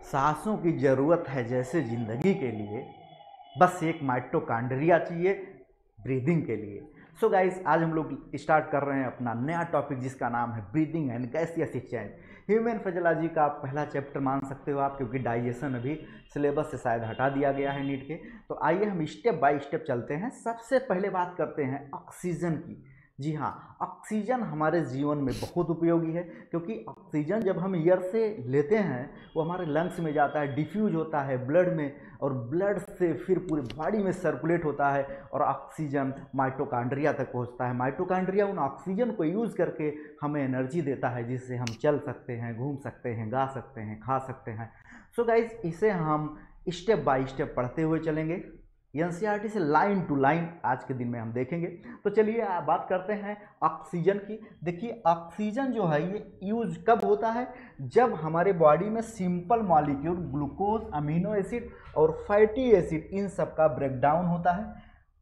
सांसों की ज़रूरत है जैसे ज़िंदगी के लिए, बस एक माइटोकॉन्ड्रिया चाहिए ब्रीदिंग के लिए। सो गाइस, आज हम लोग स्टार्ट कर रहे हैं अपना नया टॉपिक जिसका नाम है breathing and gaseous exchange. Human physiology का पहला चैप्टर मान सकते हो आप, क्योंकि डाइजेशन अभी सिलेबस से शायद हटा दिया गया है नीट के। तो आइए हम स्टेप बाय स्टेप चलते हैं। सबसे पहले बात करते हैं ऑक्सीजन की। जी हाँ, ऑक्सीजन हमारे जीवन में बहुत उपयोगी है, क्योंकि ऑक्सीजन जब हम एयर से लेते हैं वो हमारे लंग्स में जाता है, डिफ्यूज होता है ब्लड में, और ब्लड से फिर पूरी बॉडी में सर्कुलेट होता है और ऑक्सीजन माइटोकॉन्ड्रिया तक पहुंचता है। माइटोकॉन्ड्रिया उन ऑक्सीजन को यूज़ करके हमें एनर्जी देता है, जिससे हम चल सकते हैं, घूम सकते हैं, गा सकते हैं, खा सकते हैं। सो गाइज, इसे हम स्टेप बाय स्टेप पढ़ते हुए चलेंगे। एनसीईआरटी से लाइन टू लाइन आज के दिन में हम देखेंगे। तो चलिए बात करते हैं ऑक्सीजन की। देखिए, ऑक्सीजन जो है ये यूज कब होता है? जब हमारे बॉडी में simple molecule glucose, amino acid और फैटी एसिड इन सब का ब्रेकडाउन होता है,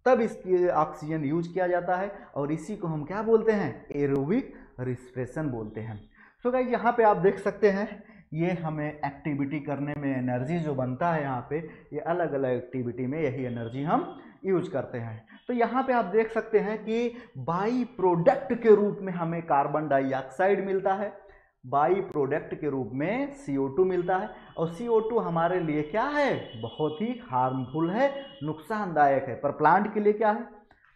तब इसकी ऑक्सीजन यूज किया जाता है, और इसी को हम क्या बोलते हैं? एरोबिक रिस्पिरेशन बोलते हैं। तो गाइस, यहाँ पे आप देख सकते हैं ये हमें एक्टिविटी करने में एनर्जी जो बनता है यहाँ पे, ये अलग अलग एक्टिविटी में यही एनर्जी हम यूज करते हैं। तो यहाँ पे आप देख सकते हैं कि बाई प्रोडक्ट के रूप में हमें कार्बन डाइऑक्साइड मिलता है, बाई प्रोडक्ट के रूप में CO2 मिलता है, और CO2 हमारे लिए क्या है? बहुत ही हार्मफुल है, नुकसानदायक है। पर प्लांट के लिए क्या है?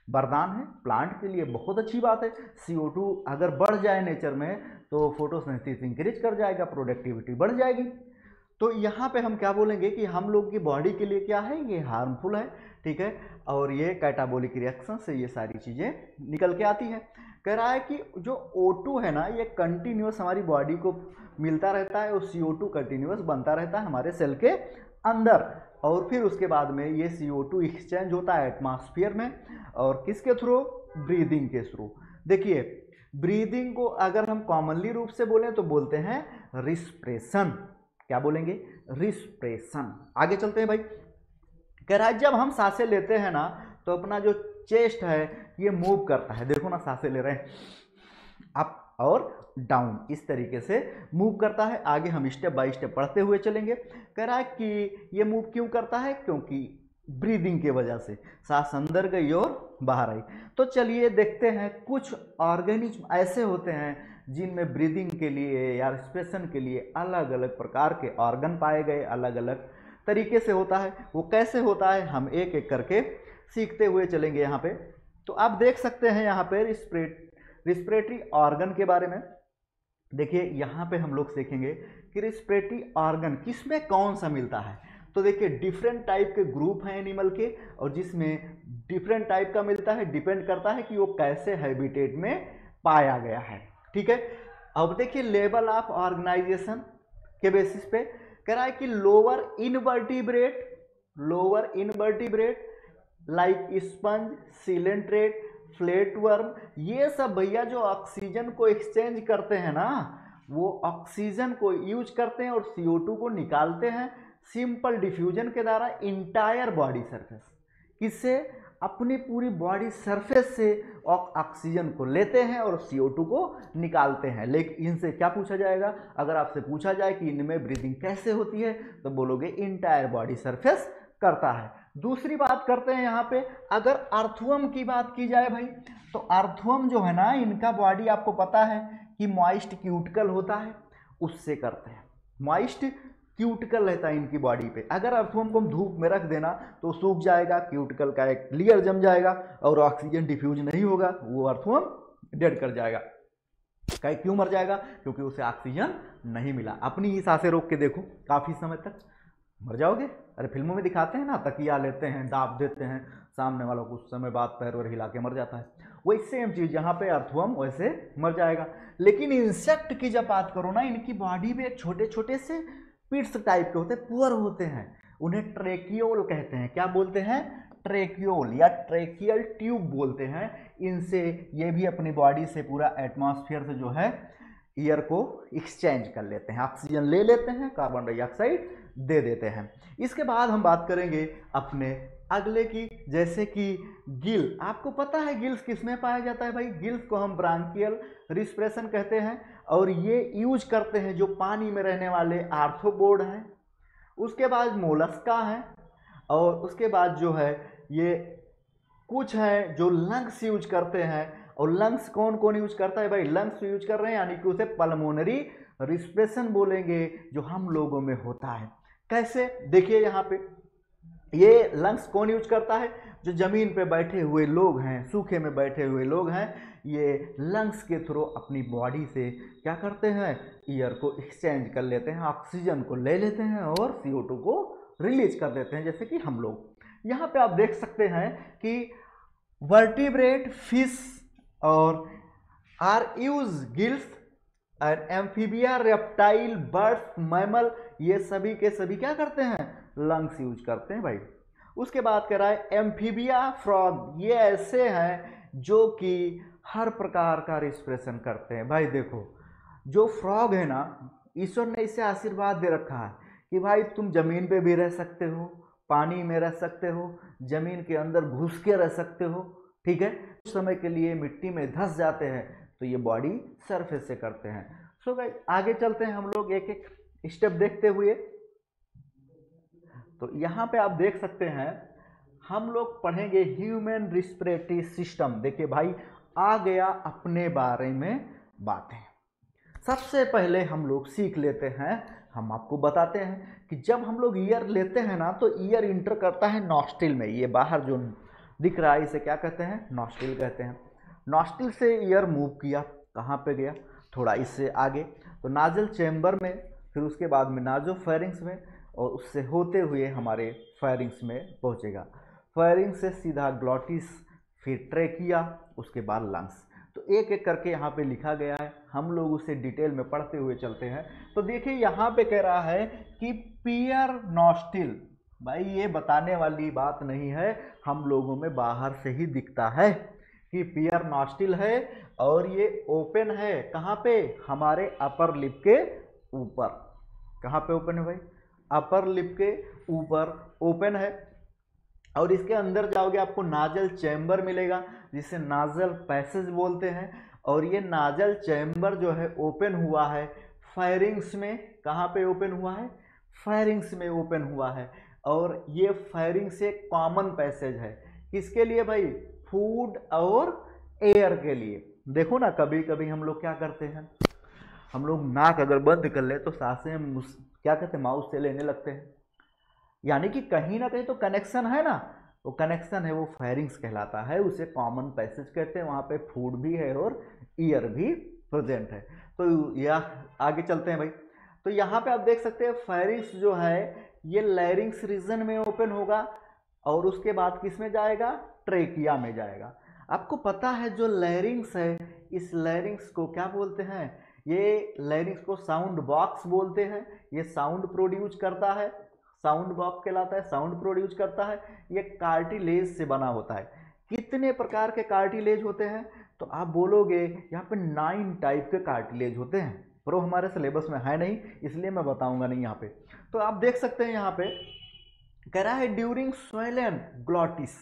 वरदान है। प्लांट के लिए बहुत अच्छी बात है। CO2 अगर बढ़ जाए नेचर में तो फोटोसिंथेसिस इंक्रीज कर जाएगा, प्रोडक्टिविटी बढ़ जाएगी। तो यहाँ पे हम क्या बोलेंगे कि हम लोग की बॉडी के लिए क्या है? ये हार्मफुल है, ठीक है। और ये कैटाबॉलिक रिएक्शन से ये सारी चीज़ें निकल के आती है। कह रहा है कि जो O2 है ना, ये कंटिन्यूस हमारी बॉडी को मिलता रहता है, और CO2 कंटिन्यूस बनता रहता है हमारे सेल के अंदर, और फिर उसके बाद में ये CO2 एक्सचेंज होता है एटमॉस्फेयर में, और किसके थ्रू? ब्रीदिंग के थ्रू। देखिए, ब्रीदिंग को अगर हम कॉमनली रूप से बोलें तो बोलते हैं रिस्पिरेशन। क्या बोलेंगे? रिस्पिरेशन। आगे चलते हैं भाई। कह रहा है जब हम सांसें लेते हैं ना, तो अपना जो चेस्ट है ये मूव करता है। देखो ना, सांसें ले रहे हैं, अप और डाउन, इस तरीके से मूव करता है। आगे हम स्टेप बाय स्टेप पढ़ते हुए चलेंगे। कह रहा है कि ये मूव क्यों करता है? क्योंकि ब्रीदिंग के वजह से सांस अंदर गई और बाहर आई। तो चलिए देखते हैं, कुछ ऑर्गेनिज्म ऐसे होते हैं जिनमें ब्रीदिंग के लिए या रेस्पिरेशन के लिए अलग अलग प्रकार के ऑर्गन पाए गए, अलग अलग तरीके से होता है। वो कैसे होता है हम एक एक करके सीखते हुए चलेंगे यहाँ पे। तो आप देख सकते हैं यहाँ पे रिस्पिरेटरी ऑर्गन के बारे में। देखिए, यहाँ पे हम लोग सीखेंगे कि रिस्पिरेटरी ऑर्गन किसमें कौन सा मिलता है। तो देखिए, डिफरेंट टाइप के ग्रुप हैं एनिमल के, और जिसमें डिफरेंट टाइप का मिलता है, डिपेंड करता है कि वो कैसे हैबिटेट में पाया गया है, ठीक है। अब देखिए, लेवल ऑफ ऑर्गेनाइजेशन के बेसिस पे कह रहा है कि lower invertebrate like sponge, coelenterate, flatworm, ये सब भैया जो ऑक्सीजन को एक्सचेंज करते हैं ना, वो ऑक्सीजन को यूज करते हैं और CO2 को निकालते हैं सिंपल डिफ्यूजन के द्वारा इंटायर बॉडी सरफेस। किससे? अपनी पूरी बॉडी सरफेस से ऑक्सीजन को लेते हैं और CO2 को निकालते हैं। लेकिन इनसे क्या पूछा जाएगा? अगर आपसे पूछा जाए कि इनमें ब्रीदिंग कैसे होती है, तो बोलोगे इंटायर बॉडी सरफेस करता है। दूसरी बात करते हैं यहाँ पे, अगर अर्थवर्म की बात की जाए भाई, तो अर्थवर्म जो है ना, इनका बॉडी आपको पता है कि मॉइस्ट क्यूटिकल होता है, उससे करते हैं। मॉइस्ट क्यूटिकल रहता है इनकी बॉडी पे। अगर अर्थवर्म को हम धूप में रख देना तो सूख जाएगा, क्यूटिकल का एक लेयर जम जाएगा और ऑक्सीजन डिफ्यूज नहीं होगा, वो अर्थवर्म डेड कर जाएगा। क्यों मर जाएगा? क्योंकि उसे ऑक्सीजन नहीं मिला। अपनी ही सांसें रोक के देखो, काफी समय तक मर जाओगे। अरे फिल्मों में दिखाते हैं ना, तकिया लेते हैं, दाब देते हैं, सामने वालों को कुछ समय बाद पैर और हिला के मर जाता है। वही सेम चीज यहाँ पे अर्थवर्म वैसे मर जाएगा। लेकिन इंसेक्ट की जब बात करो ना, इनकी बॉडी में छोटे छोटे से पिट्स टाइप के होते हैं, पुअर होते हैं, उन्हें ट्रेकियोल कहते हैं। क्या बोलते हैं? ट्रेकियोल या ट्रेकियल ट्यूब बोलते हैं। इनसे ये भी अपनी बॉडी से पूरा एटमॉस्फेयर से जो है एयर को एक्सचेंज कर लेते हैं, ऑक्सीजन ले लेते हैं, कार्बन डाइऑक्साइड दे देते हैं। इसके बाद हम बात करेंगे अपने अगले की, जैसे कि गिल। आपको पता है गिल्स किसमें पाया जाता है भाई? गिल्स को हम ब्रांकियल रिस्पिरेशन कहते हैं, और ये यूज करते हैं जो पानी में रहने वाले आर्थ्रोपोड हैं, उसके बाद मोलस्का है, और उसके बाद जो है ये कुछ हैं जो लंग्स यूज करते हैं। और लंग्स कौन कौन यूज करता है भाई? लंग्स यूज कर रहे हैं, यानी कि उसे पल्मोनरी रिस्पिरेशन बोलेंगे, जो हम लोगों में होता है। कैसे? देखिए यहाँ पे ये लंग्स कौन यूज करता है? जो जमीन पे बैठे हुए लोग हैं, सूखे में बैठे हुए लोग हैं, ये लंग्स के थ्रू अपनी बॉडी से क्या करते हैं? एयर को एक्सचेंज कर लेते हैं, ऑक्सीजन को ले लेते हैं और CO2 को रिलीज कर देते हैं, जैसे कि हम लोग। यहाँ पे आप देख सकते हैं कि वर्टिब्रेट फिश और आर यूज गिल्स और एम्फीबिया, रेप्टाइल, बर्ड्स, मैमल, ये सभी के सभी क्या करते हैं? लंग्स यूज करते हैं भाई। उसके बाद कह रहा है एम्फीबिया, फ्रॉग, ये ऐसे हैं जो कि हर प्रकार का रिस्पिरेशन करते हैं। भाई देखो, जो फ्रॉग है ना, ईश्वर ने इसे आशीर्वाद दे रखा है कि भाई तुम जमीन पे भी रह सकते हो, पानी में रह सकते हो, जमीन के अंदर घुस के रह सकते हो, ठीक है। कुछ समय के लिए मिट्टी में धंस जाते हैं तो ये बॉडी सरफेस से करते हैं। सो गाइस आगे चलते हैं हम लोग एक एक स्टेप देखते हुए। तो यहाँ पे आप देख सकते हैं हम लोग पढ़ेंगे ह्यूमन रिस्पिरेटरी सिस्टम। देखिए भाई आ गया अपने बारे में बातें। सबसे पहले हम लोग सीख लेते हैं, हम आपको बताते हैं कि जब हम लोग ईयर लेते हैं ना, तो ईयर इंटर करता है नॉस्ट्रिल में। ये बाहर जो दिख रहा है इसे क्या कहते हैं? नॉस्ट्रिल कहते हैं। नॉस्ट्रिल से ईयर मूव किया, कहाँ पे गया? थोड़ा इससे आगे, तो नाजल चैम्बर में, फिर उसके बाद में नाजोफेरिंग्स में, और उससे होते हुए हमारे फेरिंग्स में पहुँचेगा। फेरिंग्स से सीधा ग्लॉटिस, फिर ट्रेकिया, उसके बाद लंग्स। तो एक एक करके यहाँ पे लिखा गया है, हम लोग उसे डिटेल में पढ़ते हुए चलते हैं। तो देखिए यहाँ पे कह रहा है कि पियर नॉस्ट्रिल, भाई ये बताने वाली बात नहीं है, हम लोगों में बाहर से ही दिखता है कि पियर नॉस्ट्रिल है, और ये ओपन है कहाँ पे? हमारे अपर लिप के ऊपर। कहाँ पे ओपन है भाई? अपर लिप के ऊपर ओपन है। और इसके अंदर जाओगे आपको नाजल चैम्बर मिलेगा, जिसे नाजल पैसेज बोलते हैं। और ये नाजल चैम्बर जो है ओपन हुआ है फेरिंग्स में। कहाँ पे ओपन हुआ है? फेरिंग्स में ओपन हुआ है। और ये फेरिंग्स एक कॉमन पैसेज है, किसके लिए भाई? फूड और एयर के लिए। देखो ना, कभी कभी हम लोग क्या करते हैं, हम लोग नाक अगर बंद कर ले तो सांसें क्या कहते हैं? माउथ से लेने लगते हैं, यानी कि कहीं ना कहीं तो कनेक्शन है ना। वो कनेक्शन है, वो फेरिंग्स कहलाता है, उसे कॉमन पैसेज कहते हैं। वहाँ पे फूड भी है और ईयर भी प्रेजेंट है। तो यह आगे चलते हैं भाई। तो यहाँ पे आप देख सकते हैं फेरिंग्स जो है ये लैरिंग्स रीजन में ओपन होगा, और उसके बाद किस में जाएगा? ट्रेकिया में जाएगा। आपको पता है जो लैरिंग्स है, इस लैरिंग्स को क्या बोलते हैं? ये लैरिंग्स को साउंड बॉक्स बोलते हैं। ये साउंड प्रोड्यूस करता है, साउंड बॉक्स कहलाता है, साउंड प्रोड्यूस करता है। ये कार्टिलेज से बना होता है। कितने प्रकार के कार्टिलेज होते हैं? तो आप बोलोगे यहाँ पे 9 टाइप के कार्टिलेज होते हैं, पर वो हमारे सिलेबस में है नहीं, इसलिए मैं बताऊंगा नहीं यहाँ पे। तो आप देख सकते हैं यहाँ पे कह रहा है during swollen glottis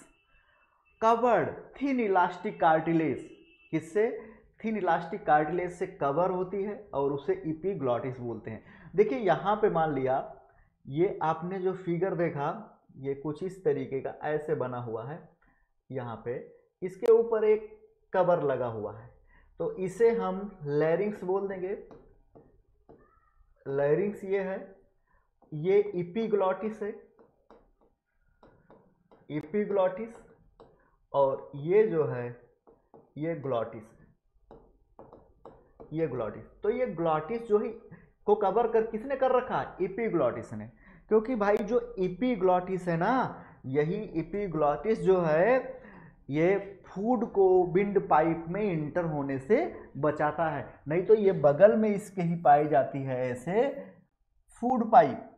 covered thin elastic cartilage. किससे? थिन इलास्टिक कार्टिलेज से कवर होती है, और उसे इपीग्लॉटिस बोलते हैं। देखिए यहाँ पे मान लिया ये आपने जो फिगर देखा, ये कुछ इस तरीके का ऐसे बना हुआ है, यहाँ पे इसके ऊपर एक कवर लगा हुआ है, तो इसे हम लैरिंग्स बोल देंगे। लैरिंग्स ये है, ये इपीग्लॉटिस है, इपीग्लॉटिस, और ये जो है ये ग्लॉटिस है, ये ग्लॉटिस। तो ये ग्लॉटिस जो है को कवर कर किसने कर रखा है? इपीग्लॉटिस ने। क्योंकि भाई जो इपीग्लॉटिस है ना, यही इपीग्लॉटिस जो है ये फूड को विंड पाइप में इंटर होने से बचाता है। नहीं तो ये बगल में इसके ही पाई जाती है ऐसे फूड पाइप,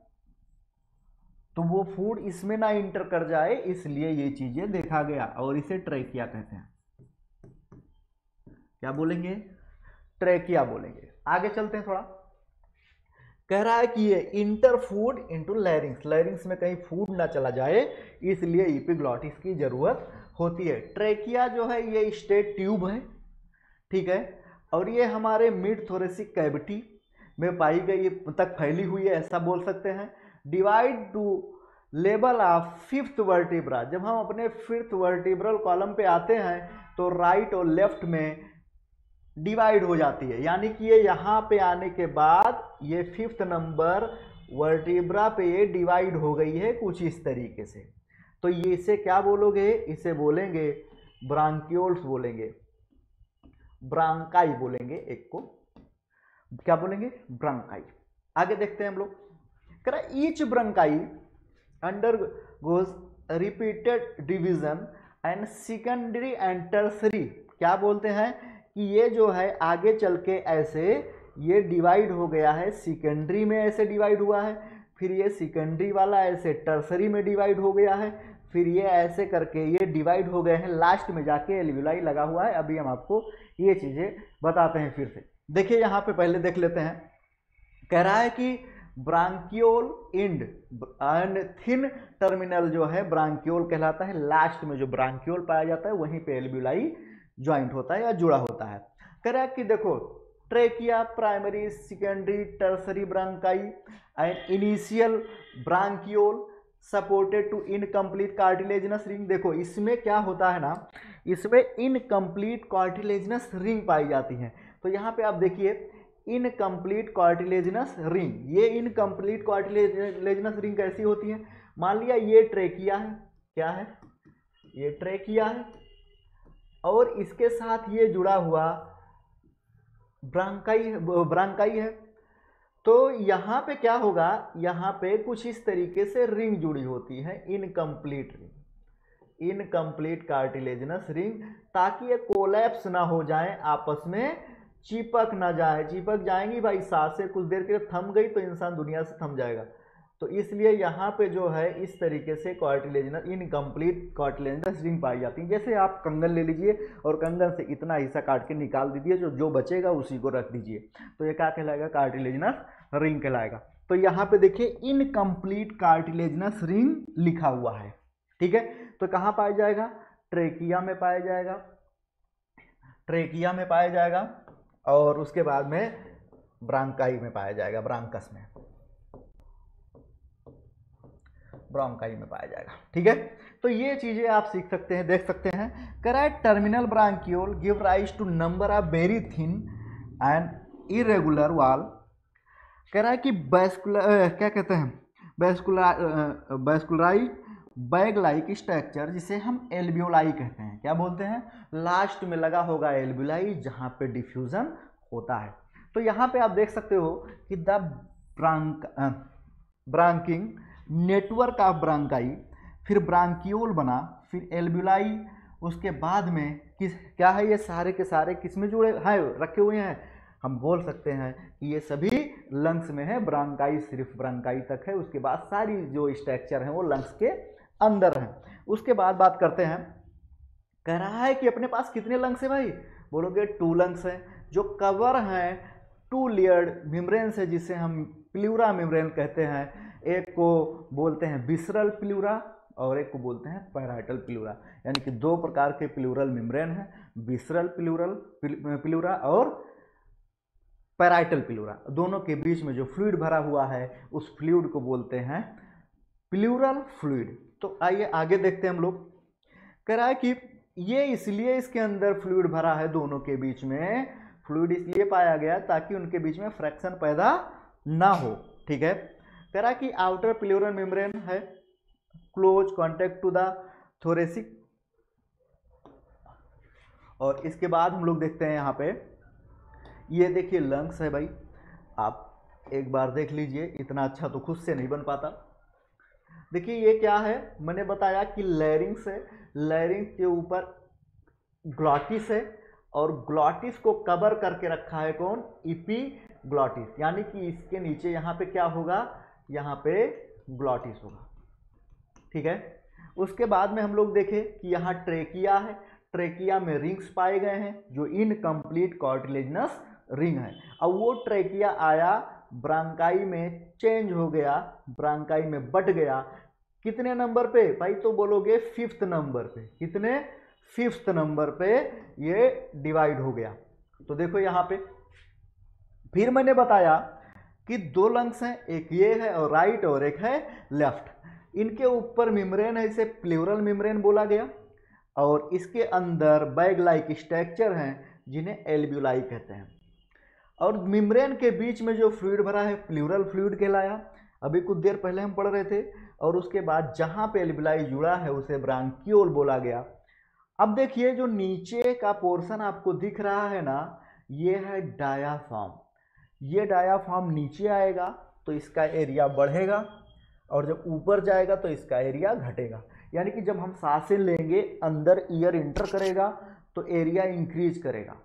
तो वो फूड इसमें ना इंटर कर जाए, इसलिए ये चीजें देखा गया, और इसे ट्रेकिया कहते हैं। क्या बोलेंगे? ट्रेकिया बोलेंगे। आगे चलते हैं थोड़ा। कह रहा है कि ये इंटर फूड इनटू लैरिंग्स, लैरिंग्स में कहीं फूड ना चला जाए, इसलिए इपीग्लॉटिस की जरूरत होती है। ट्रेकिया जो है ये स्टेट ट्यूब है, ठीक है, और ये हमारे मिड थोरेसिक कैविटी में पाई गई तक फैली हुई है, ऐसा बोल सकते हैं। Divide two level of fifth vertebra. जब हम अपने फिफ्थ वर्टिब्रल कॉलम पे आते हैं तो राइट और लेफ्ट में डिवाइड हो जाती है, यानी कि ये यहाँ पे आने के बाद ये फिफ्थ नंबर वर्टिब्रा पे ये डिवाइड हो गई है कुछ इस तरीके से। तो ये इसे क्या बोलोगे, इसे बोलेंगे ब्रांकियोल्स बोलेंगे, ब्रांकाई बोलेंगे, एक को क्या बोलेंगे, ब्रांकाई। आगे देखते हैं हम लोग, करा each bronchi undergoes repeated division and secondary and tertiary। क्या बोलते हैं कि ये जो है आगे चल के ऐसे ये डिवाइड हो गया है, सेकेंडरी में ऐसे डिवाइड हुआ है, फिर ये सेकेंडरी वाला ऐसे टर्सरी में डिवाइड हो गया है, फिर ये ऐसे करके ये डिवाइड हो गए हैं, लास्ट में जाके एल्वियोलाई लगा हुआ है। अभी हम आपको ये चीज़ें बताते हैं फिर से। देखिए यहाँ पे पहले देख लेते हैं, कह रहा है कि ब्रांकियोल इंड एंड थिन टर्मिनल जो है ब्रांकियोल कहलाता है। लास्ट में जो ब्रांकियोल पाया जाता है वहीं पे एल्वियोलाई ज्वाइंट होता है या जुड़ा होता है। कह रहा है कि देखो trachea, primary, secondary, tertiary bronchi and initial bronchiole supported to incomplete cartilaginous ring. देखो इसमें क्या होता है ना, इसमें इनकम्प्लीट कार्टिलेजिनस रिंग पाई जाती है। तो यहाँ पे आप देखिए इनकम्प्लीट कार्टिलेजिनस रिंग, ये इनकम्प्लीट कार्टिलेजिनस रिंग कैसी होती है, मान लिया ये ट्रेकिया है, क्या है, ये ट्रेकिया है और इसके साथ ये जुड़ा हुआ ब्रांकाई है। तो यहाँ पे क्या होगा, यहाँ पे कुछ इस तरीके से रिंग जुड़ी होती है, incomplete ring, incomplete cartilaginous ring, ताकि ये कोलैप्स ना हो जाए, आपस में चिपक ना जाए। चिपक जाएंगी भाई, सांसें कुछ देर के लिए थम गई तो इंसान दुनिया से थम जाएगा। तो इसलिए यहाँ पे जो है इस तरीके से कार्टिलेजिनस इनकम्प्लीट कार्टिलेजिनस रिंग पाई जाती है। जैसे आप कंगन ले लीजिए और कंगन से इतना हिस्सा काट के निकाल दीजिए, जो बचेगा उसी को रख दीजिए, तो ये क्या कहलाएगा, कार्टिलेजिनस रिंग कहलाएगा। तो यहाँ पे देखिए इनकम्प्लीट कार्टिलेजिनस रिंग लिखा हुआ है, ठीक है। तो कहाँ पाया जाएगा, ट्रेकिया में पाया जाएगा, ट्रेकिया में पाया जाएगा और उसके बाद में ब्रांकाई में पाया जाएगा, ब्रांकस में, ब्रांकाई में पाया जाएगा, ठीक है। तो ये चीजें आप सीख सकते हैं, देख सकते हैं। Correct terminal bronchiole give rise to number of very thin and irregular wall. कह रहा है कि क्या कहते हैं, बैस्कुलराइज बैग लाइक स्ट्रक्चर, जिसे हम एल्वियोलाई कहते हैं। क्या बोलते हैं, लास्ट में लगा होगा एल्वियोलाई जहाँ पे डिफ्यूजन होता है। तो यहाँ पे आप देख सकते हो कि द ब्रांकिंग नेटवर्क ऑफ ब्रांकाई, फिर ब्रांकियोल बना, फिर एल्वियोलाई, उसके बाद में क्या है, ये सारे के सारे किस में जुड़े हैं, रखे हुए हैं। हम बोल सकते हैं कि ये सभी लंग्स में है, ब्रांकाई सिर्फ ब्रांकाई तक है, उसके बाद सारी जो स्ट्रक्चर हैं वो लंग्स के अंदर हैं। उसके बाद बात करते हैं, कह रहा है कि अपने पास कितने लंग्स है भाई, बोलोगे 2 लंग्स हैं जो कवर हैं 2 लेयर्ड मेम्ब्रेन से, जिसे हम प्लूरा मेम्ब्रेन कहते हैं। एक को बोलते हैं विसरल प्लूरा और एक को बोलते हैं पैराइटल प्लूरा, यानी कि 2 प्रकार के प्लूरल मेम्ब्रेन हैं, विसरल प्लूरा और पैराइटल प्लूरा। दोनों के बीच में जो फ्लूइड भरा हुआ है उस फ्लूइड को बोलते हैं प्लूरल फ्लूइड। तो आइए आगे देखते हैं हम लोग। कह रहा है कि ये इसलिए इसके अंदर फ्लूइड भरा है, दोनों के बीच में फ्लूइड इसलिए पाया गया ताकि उनके बीच में फ्रैक्शन पैदा ना हो, ठीक है। कह रहा है कि आउटर प्लूरल मेम्ब्रेन है close contact to the thoracic. और इसके बाद हम लोग देखते हैं यहाँ पे, ये देखिए लंग्स है भाई, आप एक बार देख लीजिए, इतना अच्छा तो खुद से नहीं बन पाता। देखिए ये क्या है, मैंने बताया कि लैरिंग्स है, लैरिंग्स के ऊपर ग्लॉटिस है और ग्लॉटिस को कवर करके रखा है कौन, इपीग्लॉटिस, यानी कि इसके नीचे यहाँ पे क्या होगा, यहाँ पे ग्लॉटिस होगा, ठीक है। उसके बाद में हम लोग देखें कि यहाँ ट्रेकिया है, ट्रेकिया में रिंग्स पाए गए हैं जो इनकम्प्लीट कार्टिलेजिनस रिंग है। अब वो ट्रेकिया आया ब्रांकाई में चेंज हो गया, ब्रांकाई में बट गया, कितने नंबर पे भाई, तो बोलोगे 5th नंबर पे, कितने 5th नंबर पे ये डिवाइड हो गया। तो देखो यहाँ पे फिर मैंने बताया कि दो लंग्स हैं, एक ये है और राइट और एक है लेफ्ट। इनके ऊपर मेम्ब्रेन है, इसे प्लूरल मेम्ब्रेन बोला गया, और इसके अंदर बैग लाइक स्ट्रक्चर हैं जिन्हें एल्ब्यूलाई कहते हैं। और मेम्ब्रेन के बीच में जो फ्लूइड भरा है प्लूरल फ्लूइड कहलाया, अभी कुछ देर पहले हम पढ़ रहे थे। और उसके बाद जहाँ पे एल्ब्यूलाई जुड़ा है उसे ब्रांकियोल बोला गया। अब देखिए जो नीचे का पोर्शन आपको दिख रहा है ना, ये है डायाफ्राम। ये डायाफ्राम नीचे आएगा तो इसका एरिया बढ़ेगा, और जब ऊपर जाएगा तो इसका एरिया घटेगा। यानी कि जब हम सांसें लेंगे अंदर ईयर इंटर करेगा तो एरिया इंक्रीज करेगा,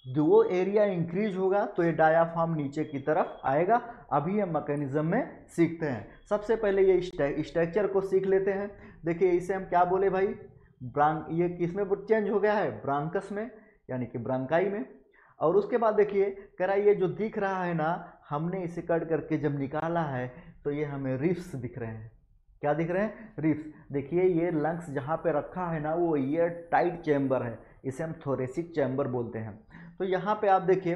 जो एरिया इंक्रीज होगा तो ये डायाफ्राम नीचे की तरफ आएगा। अभी हम मैकेनिज्म में सीखते हैं। सबसे पहले ये स्ट्रक्चर को सीख लेते हैं। देखिए इसे हम क्या बोले भाई, ये किस में चेंज हो गया है, ब्रांकस में, यानी कि ब्रांकाई में। और उसके बाद देखिए कह रहा है ये जो दिख रहा है ना, हमने इसे कट करके जब निकाला है तो ये हमें रिफ्स दिख रहे हैं। क्या दिख रहे हैं, रिफ्स। देखिए ये लंग्स जहाँ पे रखा है ना वो ईयर टाइट चैम्बर है, इसे हम थोरेसिक चैम्बर बोलते हैं। तो यहाँ पे आप देखिए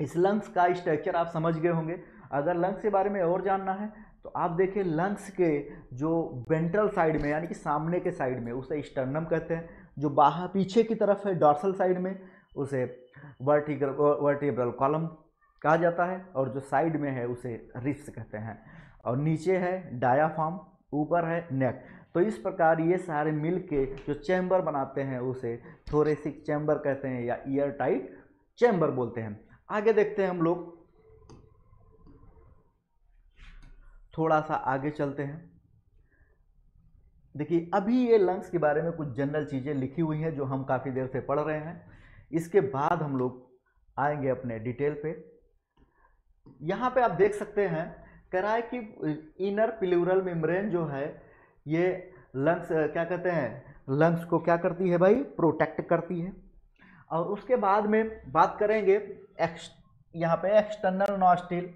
इस लंग्स का स्ट्रक्चर आप समझ गए होंगे। अगर लंग्स के बारे में और जानना है तो आप देखिए लंग्स के जो वेंट्रल साइड में यानी कि सामने के साइड में उसे स्टर्नम कहते हैं, जो बाहर पीछे की तरफ है डॉर्सल साइड में उसे वर्टिब्रल कॉलम कहा जाता है, और जो साइड में है उसे रिब्स कहते हैं। और नीचे है डायाफ्राम, ऊपर है नेक। तो इस प्रकार ये सारे मिल के जो चैम्बर बनाते हैं उसे थोरेसिक चैम्बर कहते हैं या ईयर टाइट चैम्बर बोलते हैं। आगे देखते हैं हम लोग, थोड़ा सा आगे चलते हैं। देखिए अभी ये लंग्स के बारे में कुछ जनरल चीज़ें लिखी हुई हैं जो हम काफ़ी देर से पढ़ रहे हैं। इसके बाद हम लोग आएंगे अपने डिटेल पे। यहाँ पे आप देख सकते हैं कह रहा है कि इनर प्लूरल मेम्ब्रेन जो है ये लंग्स क्या कहते हैं, लंग्स को क्या करती है भाई, प्रोटेक्ट करती है। और उसके बाद में बात करेंगे यहाँ पे एक्सटर्नल नॉस्ट्रिल,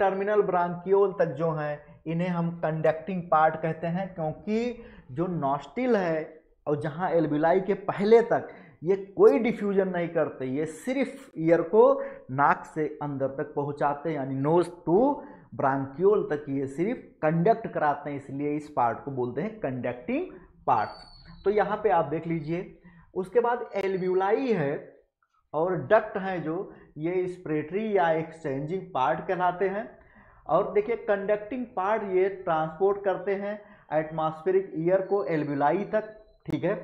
टर्मिनल ब्रांकियोल तक जो है इन्हें हम कंडक्टिंग पार्ट कहते हैं, क्योंकि जो नॉस्ट्रिल है और जहाँ एल्ब्यूलाई के पहले तक ये कोई डिफ्यूजन नहीं करते, ये सिर्फ ईयर को नाक से अंदर तक पहुंचाते हैं, यानी नोज टू ब्रांकियोल तक ये सिर्फ कंडक्ट कराते हैं, इसलिए इस पार्ट को बोलते हैं कंडक्टिंग पार्ट। तो यहाँ पे आप देख लीजिए। उसके बाद एल्ब्यूलाई है और डक्ट हैं जो ये स्पिरेटरी या एक्सचेंजिंग पार्ट कहलाते हैं। और देखिए कंडक्टिंग पार्ट ये ट्रांसपोर्ट करते हैं एटमॉस्फेरिक ईयर को एल्ब्यूलाई तक, ठीक है।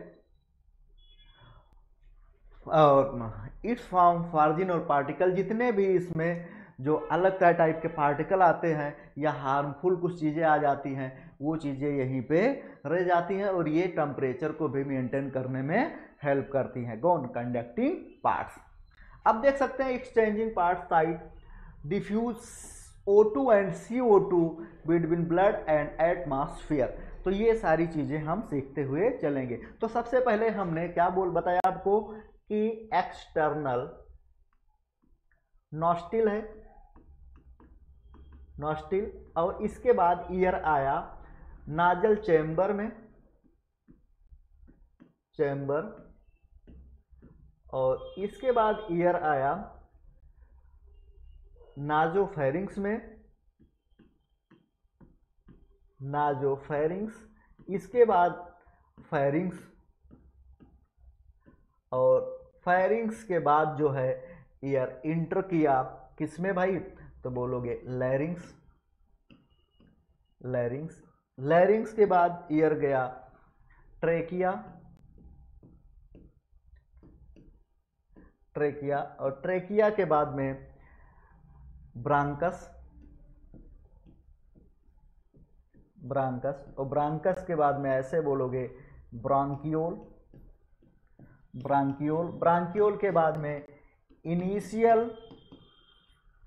और इट्स फॉर्म फार्जिन और पार्टिकल, जितने भी इसमें जो अलग टाइप के पार्टिकल आते हैं या हार्मफुल कुछ चीज़ें आ जाती हैं वो चीज़ें यहीं पे रह जाती हैं, और ये टेम्परेचर को भी मेंटेन करने में हेल्प करती हैं। कौन, कंडक्टिंग पार्ट्स। अब देख सकते हैं exchanging parts side diffuse O2 and CO2 between blood and atmosphere. तो ये सारी चीज़ें हम सीखते हुए चलेंगे। तो सबसे पहले हमने क्या बताया आपको कि एक्सटर्नल नॉस्ट्रिल है, नॉस्ट्रिल, और इसके बाद ईयर आया नाजल चैम्बर में, चैम्बर, और इसके बाद ईयर आया नाजोफेरिंग्स में, नाजोफेरिंग्स, इसके बाद फेरिंग्स, और फेरिंग्स के बाद जो है ईयर इंटर किया किसमें भाई, तो बोलोगे लैरिंग्स, लैरिंग्स, लैरिंग्स के बाद ईयर गया ट्रेकिया, ट्रेकिया, और ट्रेकिया के बाद में ब्रांकस, ब्रांकस, और ब्रांकस के बाद में ऐसे बोलोगे ब्रांकियोल, ब्रांकियोल, ब्रांकियोल के बाद में इनिशियल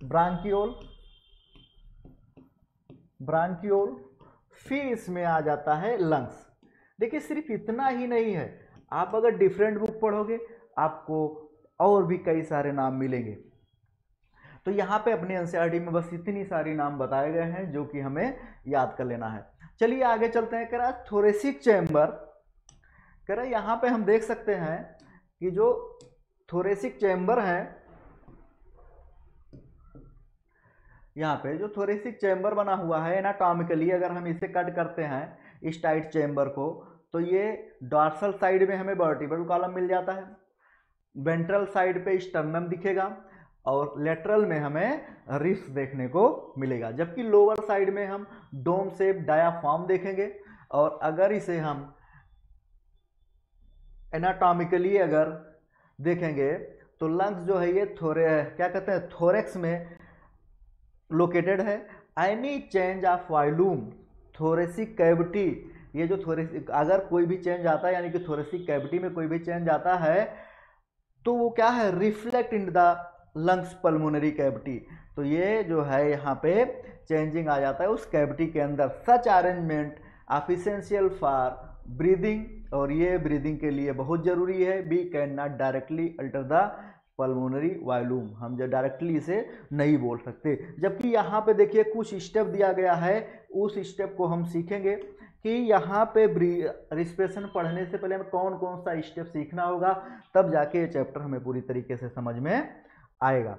ब्रांकियोल, ब्रांकियोल, फिर इसमें आ जाता है लंग्स। देखिए सिर्फ इतना ही नहीं है, आप अगर डिफरेंट बुक पढ़ोगे आपको और भी कई सारे नाम मिलेंगे। तो यहाँ पे अपने एनसीईआरटी में बस इतनी सारी नाम बताए गए हैं जो कि हमें याद कर लेना है। चलिए आगे चलते हैं। कह रहा है थोरेसिक चैम्बर, कह रहा है यहाँ पे हम देख सकते हैं कि जो थोरेसिक चैम्बर है यहाँ पे जो थोरेसिक चैम्बर बना हुआ है एनाटॉमिकली, अगर हम इसे कट करते हैं इस टाइट चैम्बर को, तो ये डॉर्सल साइड में हमें वर्टिब्रल कॉलम मिल जाता है, वेंट्रल साइड पे स्टर्नम दिखेगा और लेटरल में हमें रिब्स देखने को मिलेगा, जबकि लोअर साइड में हम डोम शेप डायाफ्राम देखेंगे। और अगर इसे हम एनाटॉमिकली अगर देखेंगे तो लंग्स जो है ये क्या कहते हैं थोरेक्स में लोकेटेड है। Any change of volume thoracic cavity, ये जो थोरेसिक अगर कोई भी चेंज आता है यानी कि थोरेसिक कैविटी में कोई भी चेंज आता है तो वो क्या है reflect in the lungs pulmonary cavity, तो ये जो है यहाँ पे चेंजिंग आ जाता है उस कैविटी के अंदर। Such arrangement of essential for breathing, और ये ब्रीदिंग के लिए बहुत जरूरी है। We can not directly alter the pulmonary volume, हम जो डायरेक्टली इसे नहीं बोल सकते। जबकि यहाँ पे देखिए कुछ स्टेप दिया गया है, उस स्टेप को हम सीखेंगे कि यहाँ पे रिस्पिरेशन पढ़ने से पहले हमें कौन कौन सा स्टेप सीखना होगा, तब जाके ये चैप्टर हमें पूरी तरीके से समझ में आएगा।